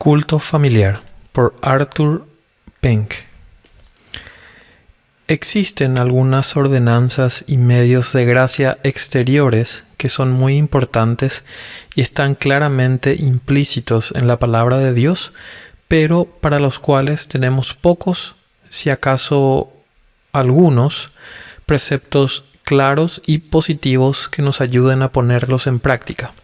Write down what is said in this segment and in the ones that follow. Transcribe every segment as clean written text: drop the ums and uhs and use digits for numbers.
Culto familiar por Arthur Pink. Existen algunas ordenanzas y medios de gracia exteriores que son muy importantes y están claramente implícitos en la palabra de Dios, pero para los cuales tenemos pocos, si acaso algunos, preceptos claros y positivos que nos ayuden a ponerlos en práctica.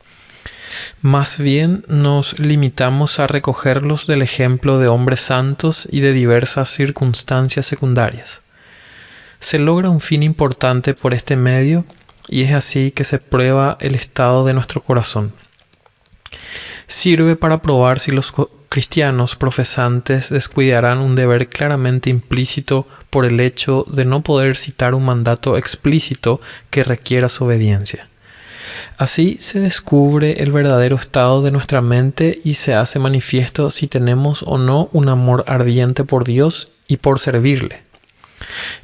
Más bien nos limitamos a recogerlos del ejemplo de hombres santos y de diversas circunstancias secundarias. Se logra un fin importante por este medio y es así que se prueba el estado de nuestro corazón. Sirve para probar si los cristianos profesantes descuidarán un deber claramente implícito por el hecho de no poder citar un mandato explícito que requiera su obediencia. Así se descubre el verdadero estado de nuestra mente y se hace manifiesto si tenemos o no un amor ardiente por Dios y por servirle.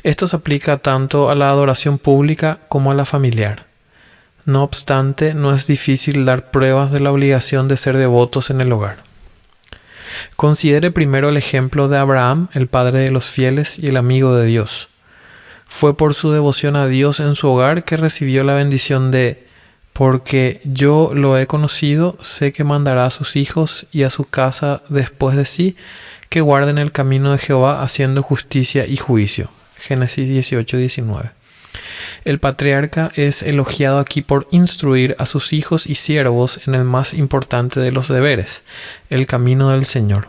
Esto se aplica tanto a la adoración pública como a la familiar. No obstante, no es difícil dar pruebas de la obligación de ser devotos en el hogar. Considere primero el ejemplo de Abraham, el padre de los fieles y el amigo de Dios. Fue por su devoción a Dios en su hogar que recibió la bendición de «Porque yo lo he conocido, sé que mandará a sus hijos y a su casa después de sí, que guarden el camino de Jehová haciendo justicia y juicio». Génesis 18:19. El patriarca es elogiado aquí por instruir a sus hijos y siervos en el más importante de los deberes, el camino del Señor.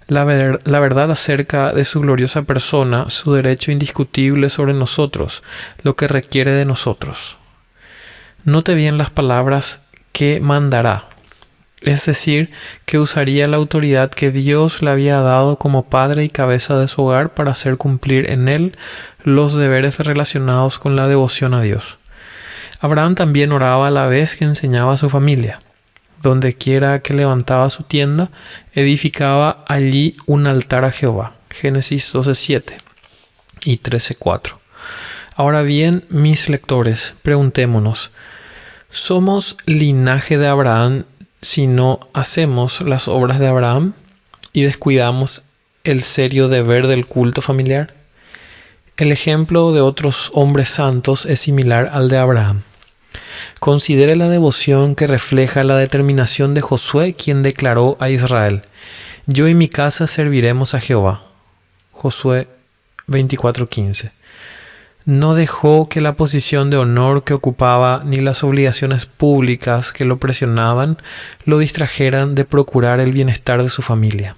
La verdad acerca de su gloriosa persona, su derecho indiscutible sobre nosotros, lo que requiere de nosotros. Note bien las palabras «que mandará», es decir, que usaría la autoridad que Dios le había dado como padre y cabeza de su hogar para hacer cumplir en él los deberes relacionados con la devoción a Dios. Abraham también oraba a la vez que enseñaba a su familia. Donde quiera que levantaba su tienda, edificaba allí un altar a Jehová. Génesis 12:7 y 13:4. Ahora bien, mis lectores, preguntémonos, ¿somos linaje de Abraham si no hacemos las obras de Abraham y descuidamos el serio deber del culto familiar? El ejemplo de otros hombres santos es similar al de Abraham. Considere la devoción que refleja la determinación de Josué, quien declaró a Israel: «Yo y mi casa serviremos a Jehová». Josué 24:15. No dejó que la posición de honor que ocupaba ni las obligaciones públicas que lo presionaban lo distrajeran de procurar el bienestar de su familia.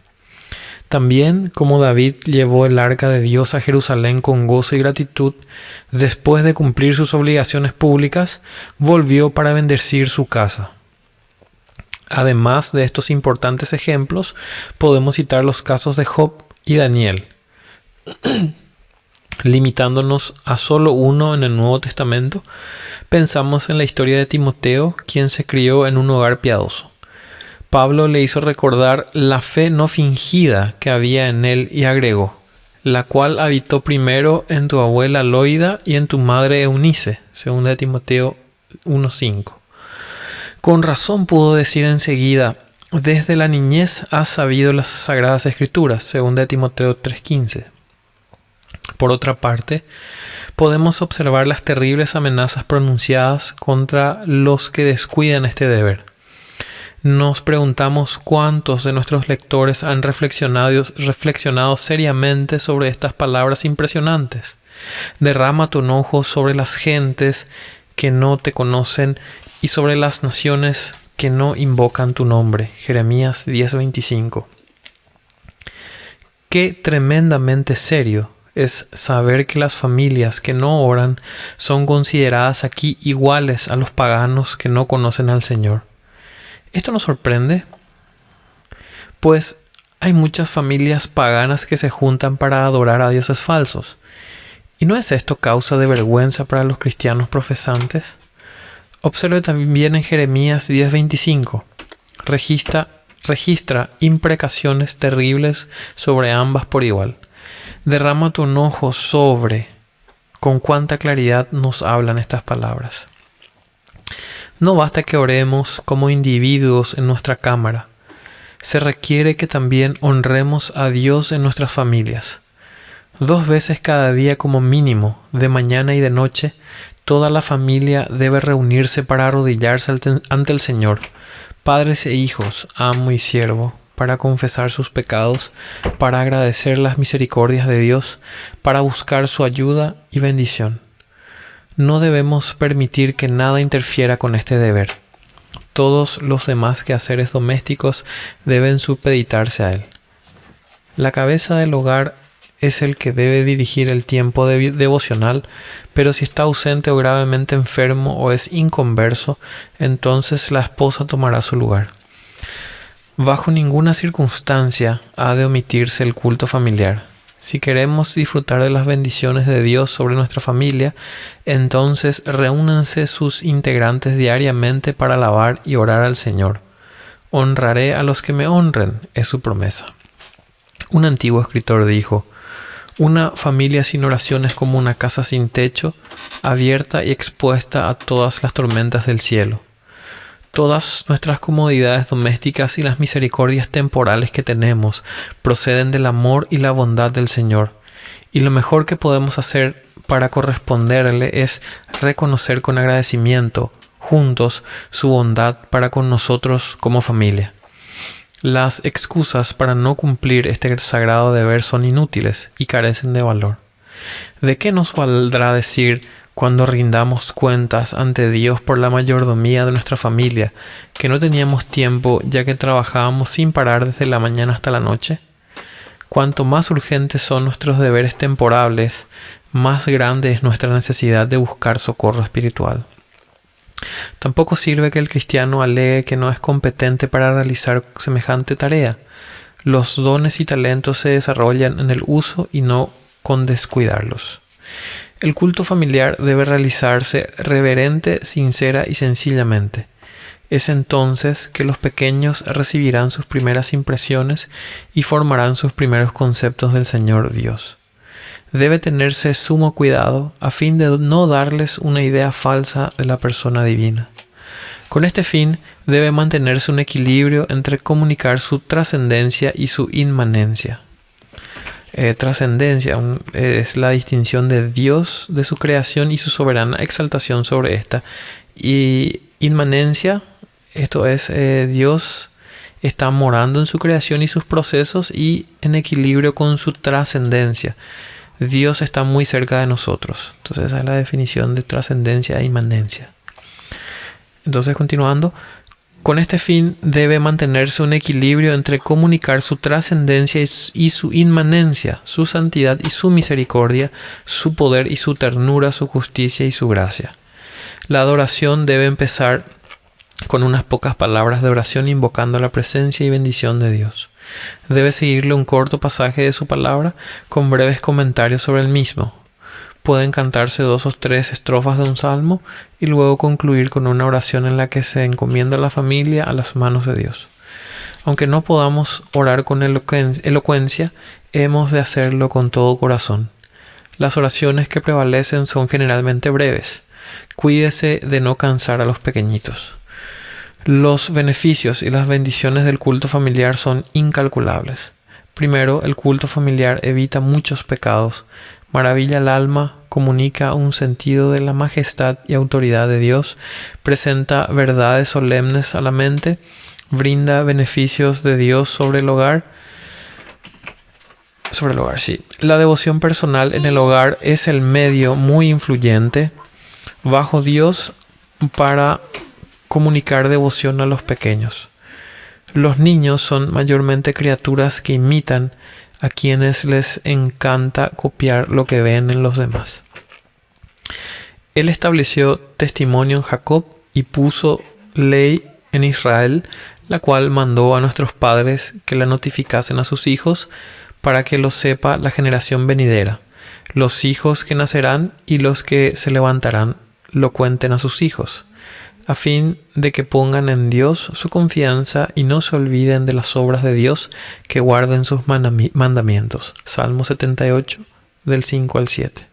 También, como David llevó el arca de Dios a Jerusalén con gozo y gratitud, después de cumplir sus obligaciones públicas, volvió para bendecir su casa. Además de estos importantes ejemplos, podemos citar los casos de Job y Daniel. Limitándonos a solo uno en el Nuevo Testamento, pensamos en la historia de Timoteo, quien se crió en un hogar piadoso. Pablo le hizo recordar la fe no fingida que había en él y agregó: «la cual habitó primero en tu abuela Loida y en tu madre Eunice», 2 Timoteo 1:5. Con razón pudo decir enseguida: «desde la niñez has sabido las Sagradas Escrituras», 2 Timoteo 3:15. Por otra parte, podemos observar las terribles amenazas pronunciadas contra los que descuidan este deber. Nos preguntamos cuántos de nuestros lectores han reflexionado seriamente sobre estas palabras impresionantes. Derrama tu enojo sobre las gentes que no te conocen y sobre las naciones que no invocan tu nombre. Jeremías 10:25. Qué tremendamente serio es saber que las familias que no oran son consideradas aquí iguales a los paganos que no conocen al Señor. ¿Esto nos sorprende? Pues hay muchas familias paganas que se juntan para adorar a dioses falsos. ¿Y no es esto causa de vergüenza para los cristianos profesantes? Observe también en Jeremías 10:25. Registra imprecaciones terribles sobre ambas por igual. Derrama tu enojo sobre. Con cuánta claridad nos hablan estas palabras. No basta que oremos como individuos en nuestra cámara. se requiere que también honremos a Dios en nuestras familias. 2 veces cada día como mínimo, de mañana y de noche, toda la familia debe reunirse para arrodillarse ante el Señor, padres e hijos, amo y siervo, para confesar sus pecados, para agradecer las misericordias de Dios, para buscar su ayuda y bendición. No debemos permitir que nada interfiera con este deber. Todos los demás quehaceres domésticos deben supeditarse a él. La cabeza del hogar es el que debe dirigir el tiempo devocional, pero si está ausente o gravemente enfermo o es inconverso, entonces la esposa tomará su lugar. Bajo ninguna circunstancia ha de omitirse el culto familiar. Si queremos disfrutar de las bendiciones de Dios sobre nuestra familia, entonces reúnanse sus integrantes diariamente para alabar y orar al Señor. Honraré a los que me honren, es su promesa. Un antiguo escritor dijo: una familia sin oración es como una casa sin techo, abierta y expuesta a todas las tormentas del cielo. Todas nuestras comodidades domésticas y las misericordias temporales que tenemos proceden del amor y la bondad del Señor, y lo mejor que podemos hacer para corresponderle es reconocer con agradecimiento, juntos, su bondad para con nosotros como familia. Las excusas para no cumplir este sagrado deber son inútiles y carecen de valor. ¿De qué nos valdrá decir cuando rindamos cuentas ante Dios por la mayordomía de nuestra familia que no teníamos tiempo ya que trabajábamos sin parar desde la mañana hasta la noche? Cuanto más urgentes son nuestros deberes temporales, más grande es nuestra necesidad de buscar socorro espiritual. Tampoco sirve que el cristiano alegue que no es competente para realizar semejante tarea. Los dones y talentos se desarrollan en el uso y no con descuidarlos. El culto familiar debe realizarse reverente, sincera y sencillamente. Es entonces que los pequeños recibirán sus primeras impresiones y formarán sus primeros conceptos del Señor Dios. Debe tenerse sumo cuidado a fin de no darles una idea falsa de la persona divina. Con este fin debe mantenerse un equilibrio entre comunicar su trascendencia y su inmanencia. Trascendencia es la distinción de Dios de su creación y su soberana exaltación sobre esta. Y inmanencia, esto es, Dios está morando en su creación y sus procesos y en equilibrio con su trascendencia. Dios está muy cerca de nosotros. Entonces esa es la definición de trascendencia e inmanencia. Entonces, continuando, con este fin debe mantenerse un equilibrio entre comunicar su trascendencia y su inmanencia, su santidad y su misericordia, su poder y su ternura, su justicia y su gracia. La adoración debe empezar con unas pocas palabras de oración invocando la presencia y bendición de Dios. Debe seguirle un corto pasaje de su palabra con breves comentarios sobre el mismo. Pueden cantarse 2 o 3 estrofas de un salmo y luego concluir con una oración en la que se encomienda a la familia a las manos de Dios. Aunque no podamos orar con elocuencia, hemos de hacerlo con todo corazón. Las oraciones que prevalecen son generalmente breves. Cuídese de no cansar a los pequeñitos. Los beneficios y las bendiciones del culto familiar son incalculables. Primero, el culto familiar evita muchos pecados, maravilla al alma, comunica un sentido de la majestad y autoridad de Dios, presenta verdades solemnes a la mente, brinda beneficios de Dios sobre el hogar. Sí. La devoción personal en el hogar es el medio muy influyente bajo Dios para comunicar devoción a los pequeños. Los niños son mayormente criaturas que imitan a quienes les encanta copiar lo que ven en los demás. Él estableció testimonio en Jacob y puso ley en Israel, la cual mandó a nuestros padres que la notificasen a sus hijos para que lo sepa la generación venidera. Los hijos que nacerán y los que se levantarán lo cuenten a sus hijos, a fin de que pongan en Dios su confianza y no se olviden de las obras de Dios, que guarden sus mandamientos. Salmo 78, del 5 al 7.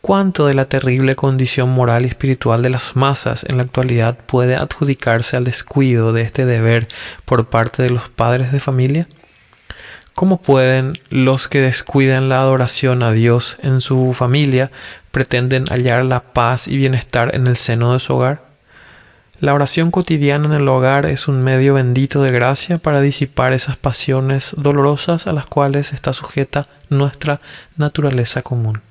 ¿Cuánto de la terrible condición moral y espiritual de las masas en la actualidad puede adjudicarse al descuido de este deber por parte de los padres de familia? ¿Cómo pueden los que descuidan la adoración a Dios en su familia pretenden hallar la paz y bienestar en el seno de su hogar? La oración cotidiana en el hogar es un medio bendito de gracia para disipar esas pasiones dolorosas a las cuales está sujeta nuestra naturaleza común.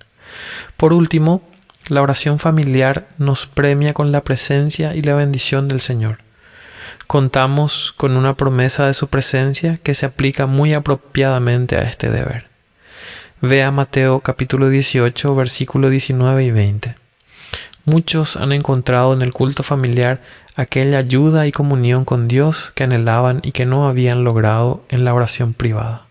Por último, la oración familiar nos premia con la presencia y la bendición del Señor. Contamos con una promesa de su presencia que se aplica muy apropiadamente a este deber. Vea Mateo capítulo 18, versículos 19 y 20. Muchos han encontrado en el culto familiar aquella ayuda y comunión con Dios que anhelaban y que no habían logrado en la oración privada.